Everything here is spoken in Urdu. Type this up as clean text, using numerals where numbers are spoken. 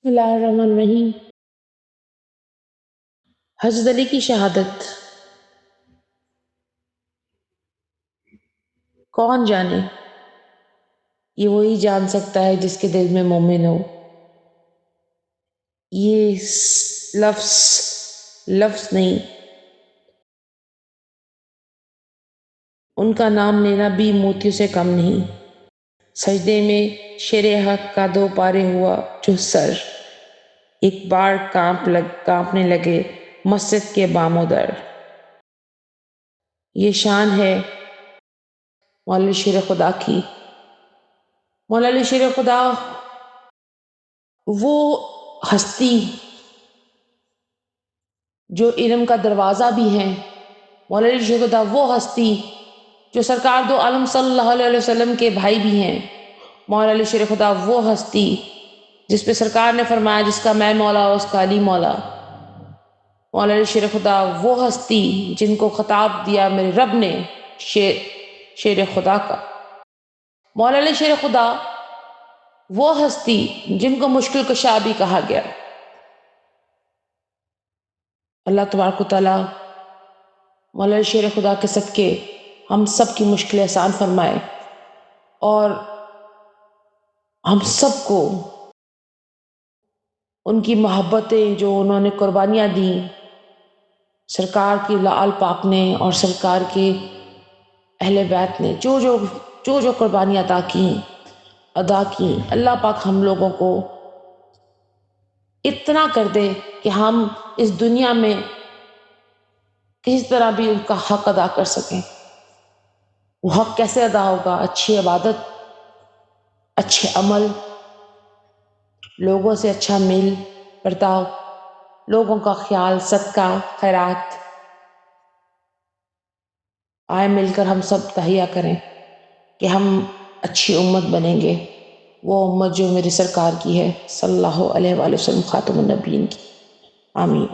اللہ الرحمن الرحیم۔ حضرت علی کی شہادت کون جانے؟ یہ وہی جان سکتا ہے جس کے دل میں مومن ہو۔ یہ لفظ نہیں، ان کا نام لینا بھی موتیوں سے کم نہیں۔ سجدے میں شیر حق کا 2 پارے ہوا جو سر، ایک بار کانپنے لگے مسجد کے بام و در۔ یہ شان ہے مولا علی شیر خدا کی۔ مولا علی شیر خدا وہ ہستی جو علم کا دروازہ بھی ہے۔ مولا علی شیر خدا وہ ہستی جو سرکار دو عالم صلی اللہ علیہ وسلم کے بھائی بھی ہیں۔ مولا علی شیر خدا وہ ہستی جس پہ سرکار نے فرمایا جس کا میں مولا اس کا علی مولا۔ مولا علی شیر خدا وہ ہستی جن کو خطاب دیا میرے رب نے شیر خدا کا۔ مولا علی شیر خدا وہ ہستی جن کو مشکل کشا بھی کہا گیا۔ اللہ تبارک و تعالیٰ مولا علی شیر خدا کے صدقے ہم سب کی مشکلیں آسان فرمائے اور ہم سب کو ان کی محبتیں جو انہوں نے قربانیاں دیں سرکار کی لعل پاک نے اور سرکار کے اہل بیت نے جو قربانیاں ادا کی، اللہ پاک ہم لوگوں کو اتنا کر دے کہ ہم اس دنیا میں کسی طرح بھی ان کا حق ادا کر سکیں۔ وہ حق کیسے ادا ہوگا؟ اچھی عبادت، اچھے عمل، لوگوں سے اچھا میل برتاؤ، لوگوں کا خیال، صدقہ، خیرات۔ آئے مل کر ہم سب تہیہ کریں کہ ہم اچھی امت بنیں گے، وہ امت جو میرے سرکار کی ہے صلی اللہ علیہ وآلہ وسلم خاتم النبیین کی۔ آمین۔